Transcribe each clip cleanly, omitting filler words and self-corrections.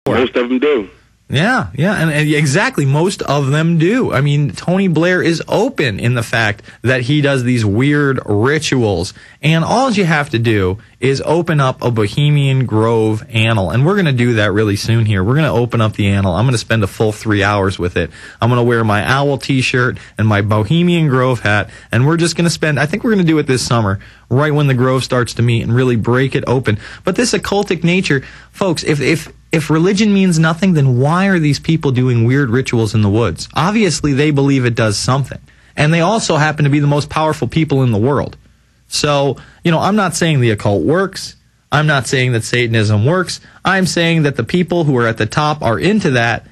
Most of them do. Yeah, and exactly, most of them do. I mean, Tony Blair is open in the fact that he does these weird rituals, and all you have to do is open up a Bohemian Grove annal, and we're going to do that really soon here. We're going to open up the annal. I'm going to spend a full 3 hours with it. I'm going to wear my owl t-shirt and my Bohemian Grove hat, and we're just going to spend, I think we're going to do it this summer, right when the Grove starts to meet, and really break it open. But this occultic nature, folks, if religion means nothing, then why are these people doing weird rituals in the woods? Obviously, they believe it does something. And they also happen to be the most powerful people in the world. So, I'm not saying the occult works. I'm not saying that Satanism works. I'm saying that the people who are at the top are into that,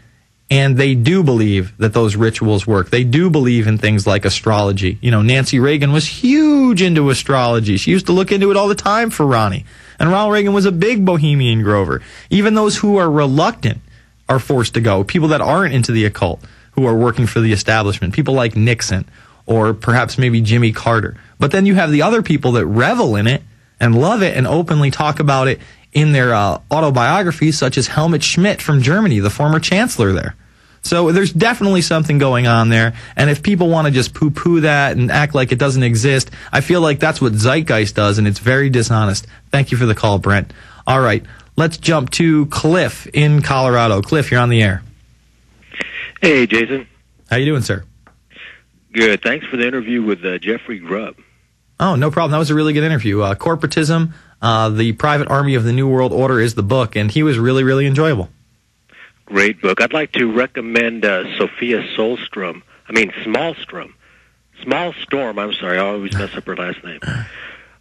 and they do believe that those rituals work. They do believe in things like astrology. Nancy Reagan was huge into astrology. She used to look into it all the time for Ronnie. And Ronald Reagan was a big Bohemian Grover. Even those who are reluctant are forced to go. People that aren't into the occult, who are working for the establishment. People like Nixon, or perhaps maybe Jimmy Carter. But then you have the other people that revel in it and love it and openly talk about it in their autobiographies, such as Helmut Schmidt from Germany, the former chancellor there. So there's definitely something going on there, and if people want to just poo-poo that and act like it doesn't exist, I feel like that's what Zeitgeist does, and it's very dishonest. Thank you for the call, Brent. All right, let's jump to Cliff in Colorado. Cliff, you're on the air. Hey, Jason. How you doing, sir? Good. Thanks for the interview with Jeffrey Grubb. Oh, no problem. That was a really good interview. Corporatism, the Private Army of the New World Order is the book, and he was really, really enjoyable. Great book. I'd like to recommend Sophia Smallstorm. I'm sorry, I always mess up her last name.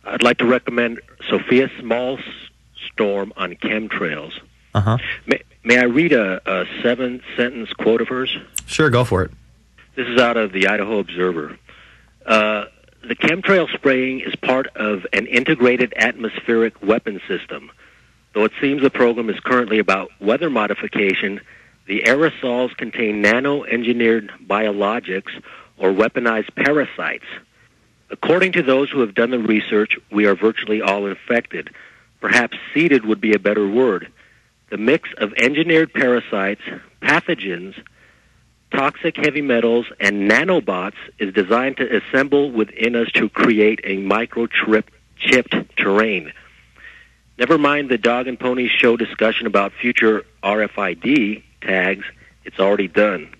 I'd like to recommend Sophia Smallstorm on chemtrails. Uh-huh. May I read a 7-sentence quote of hers? Sure, go for it. This is out of the Idaho Observer. The chemtrail spraying is part of an integrated atmospheric weapon system. Though it seems the program is currently about weather modification, the aerosols contain nano-engineered biologics or weaponized parasites. According to those who have done the research, we are virtually all infected. Perhaps seeded would be a better word. The mix of engineered parasites, pathogens, toxic heavy metals, and nanobots is designed to assemble within us to create a microchipped terrain. Never mind the dog and pony show discussion about future RFID tags. It's already done.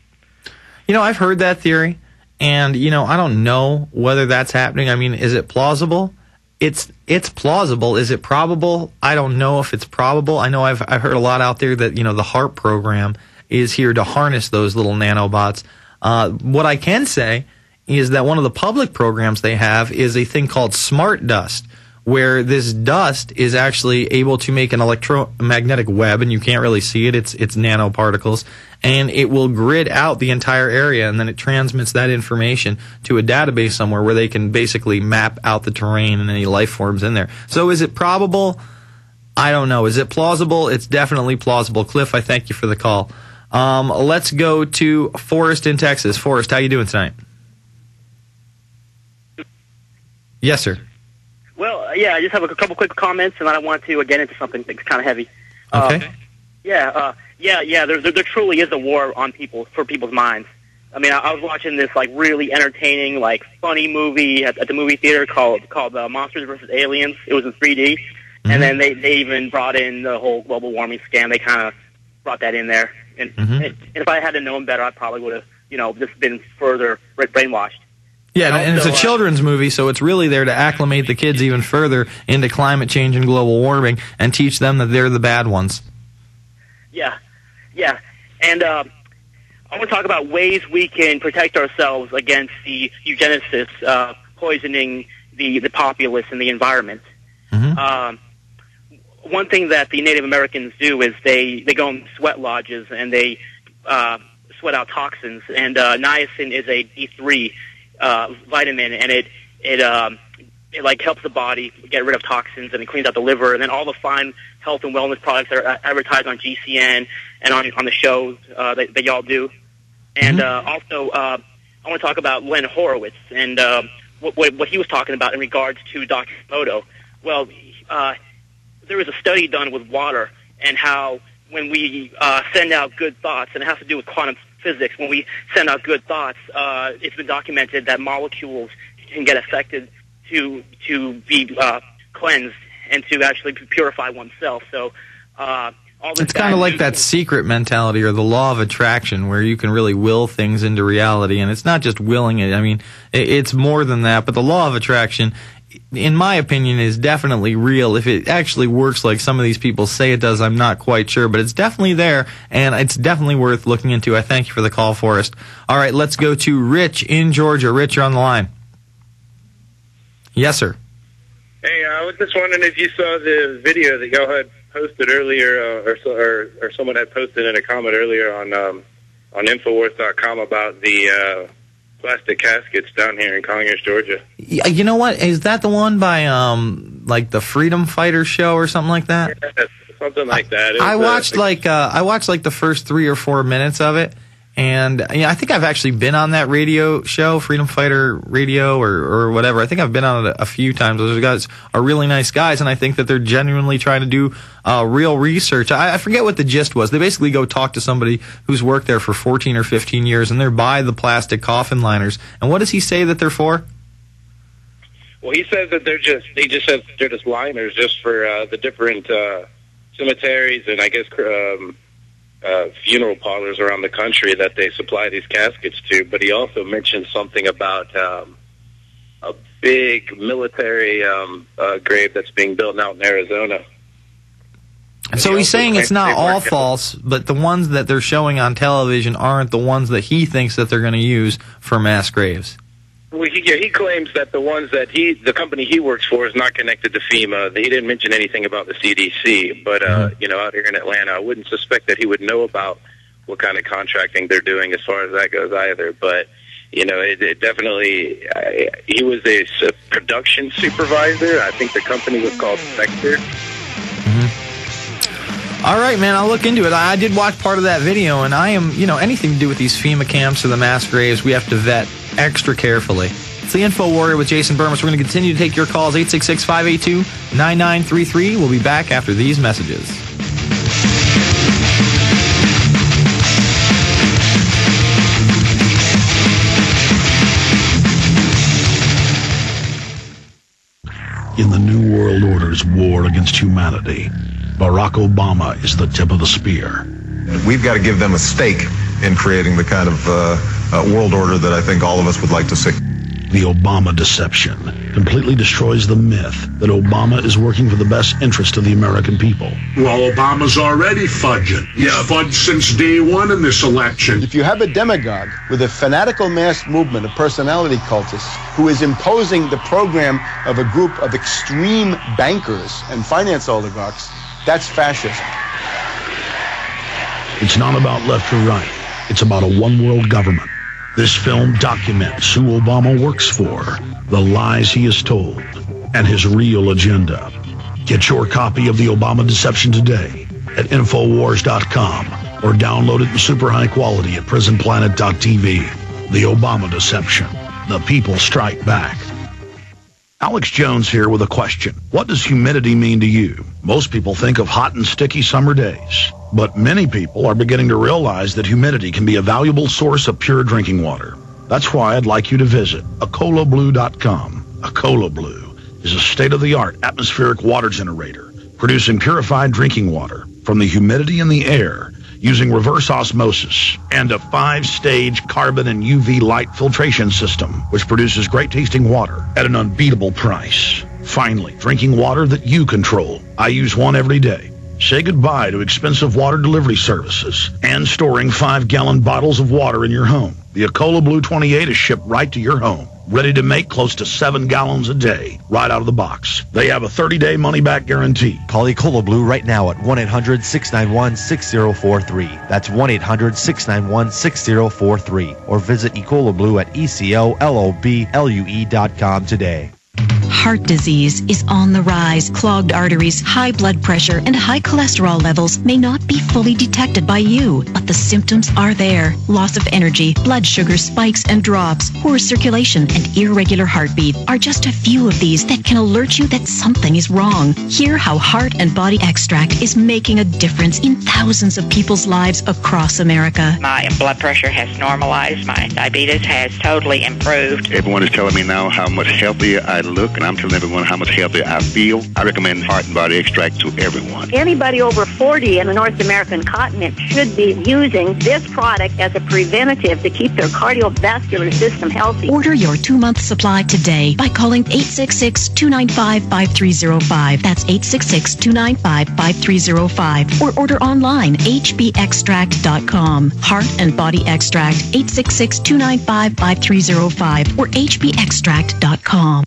I've heard that theory, and, I don't know whether that's happening. I mean, is it plausible? It's plausible. Is it probable? I don't know if it's probable. I know I've heard a lot out there that, the HARP program is here to harness those little nanobots. What I can say is that one of the public programs they have is a thing called Smart Dust, where this dust is actually able to make an electromagnetic web, and you can't really see it. It's nanoparticles, and it will grid out the entire area, and then it transmits that information to a database somewhere where they can basically map out the terrain and any life forms in there. So is it probable? I don't know. Is it plausible? It's definitely plausible. Cliff, I thank you for the call. Let's go to Forrest in Texas. Forrest, how you doing tonight? Yes, sir. Well, yeah, I just have a couple quick comments, and then I want to get into something that's kind of heavy. Okay. There truly is a war on for people's minds. I mean, I was watching this really entertaining, funny movie at the movie theater called Monsters vs. Aliens. It was in 3D, and then they even brought in the whole global warming scam. They kind of brought that in there, and if I had known better, I probably would have, just been further brainwashed. Yeah, and it's a children's movie, so it's really there to acclimate the kids even further into climate change and global warming and teach them that they're the bad ones. Yeah. And I want to talk about ways we can protect ourselves against the eugenicists poisoning the populace and the environment. One thing that the Native Americans do is they go in sweat lodges and they sweat out toxins, and niacin is a D3 vitamin, and it helps the body get rid of toxins, and it cleans out the liver, and then all the fine health and wellness products that are advertised on GCN and on the shows that y'all do. And also, I want to talk about Len Horowitz and what he was talking about in regards to Dr. Emoto. Well, there was a study done with water and how when we send out good thoughts, and it has to do with quantum physics, when we send out good thoughts, it's been documented that molecules can get affected to be cleansed and to actually purify oneself. So it's kind of like that secret mentality or the law of attraction where you can really will things into reality, and it's not just willing it. I mean, it's more than that, but the law of attraction, in my opinion, is definitely real. If it actually works like some of these people say it does, I'm not quite sure, but it's definitely there, and it's definitely worth looking into. I thank you for the call, Forrest. All right, let's go to Rich in Georgia. Rich, you're on the line. Yes, sir. Hey, I was just wondering if you saw the video that y'all had posted earlier, or someone had posted in a comment earlier on Infowars.com about the plastic caskets down here in Conyers, Georgia. You know what? Is that the one by like the Freedom Fighter show or something like that? Yeah, something like that. I watched like the first 3 or 4 minutes of it. And I think I've actually been on that radio show, Freedom Fighter Radio or whatever. I think I've been on it a few times. Those guys are really nice guys, and I think that they're genuinely trying to do real research. I forget what the gist was. They basically go talk to somebody who's worked there for 14 or 15 years, and they're by the plastic coffin liners. And what does he say that they're for? Well, he says that they're just liners just for the different cemeteries and I guess funeral parlors around the country that they supply these caskets to. But he also mentioned something about a big military grave that's being built out in Arizona. And so he's saying it's not all false, but the ones that they're showing on television aren't the ones that he thinks that they're going to use for mass graves. Well, he claims that the ones that the company he works for is not connected to FEMA. He didn't mention anything about the CDC, but out here in Atlanta, I wouldn't suspect that he would know about what kind of contracting they're doing as far as that goes either. But it definitely. He was a production supervisor. I think the company was called Sector. All right, man, I'll look into it. I did watch part of that video, and I am, anything to do with these FEMA camps or the mass graves, we have to vet extra carefully. It's the Infowarrior with Jason Bermas. We're going to continue to take your calls, 866-582-9933. We'll be back after these messages. In the New World Order's war against humanity, Barack Obama is the tip of the spear. We've got to give them a stake in creating the kind of world order that I think all of us would like to see. The Obama deception completely destroys the myth that Obama is working for the best interest of the American people. Well, Obama's already fudging. He's fudged since day one in this election. If you have a demagogue with a fanatical mass movement of personality cultists who is imposing the program of a group of extreme bankers and finance oligarchs, that's fascism. It's not about left or right. It's about a one-world government. This film documents who Obama works for, the lies he has told, and his real agenda. Get your copy of The Obama Deception today at Infowars.com or download it in super high quality at PrisonPlanet.tv. The Obama Deception. The people strike back. Alex Jones here with a question. What does humidity mean to you? Most people think of hot and sticky summer days, but many people are beginning to realize that humidity can be a valuable source of pure drinking water. That's why I'd like you to visit acolablue.com. Acola Blue is a state-of-the-art atmospheric water generator producing purified drinking water from the humidity in the air using reverse osmosis and a 5-stage carbon and UV light filtration system, which produces great-tasting water at an unbeatable price. Finally, drinking water that you control. I use one every day. Say goodbye to expensive water delivery services and storing 5-gallon bottles of water in your home. The Acola Blue 28 is shipped right to your home, ready to make close to 7 gallons a day, right out of the box. They have a 30-day money-back guarantee. Call Acola Blue right now at 1-800-691-6043. That's 1-800-691-6043. Or visit Acola Blue at ECOLOBLUE.com today. heart disease is on the rise. Clogged arteries, high blood pressure, and high cholesterol levels may not be fully detected by you, but the symptoms are there. Loss of energy, blood sugar spikes and drops, poor circulation, and irregular heartbeat are just a few of these that can alert you that something is wrong. Hear how Heart and Body Extract is making a difference in thousands of people's lives across America. My blood pressure has normalized. My diabetes has totally improved. Everyone is telling me now how much healthier I look, and I'm telling everyone how much healthier I feel. I recommend Heart and Body Extract to everyone. Anybody over 40 in the North American continent should be using this product as a preventative to keep their cardiovascular system healthy. Order your 2-month supply today by calling 866-295-5305. That's 866-295-5305. Or order online, hbextract.com. Heart and Body Extract, 866-295-5305 or hbextract.com.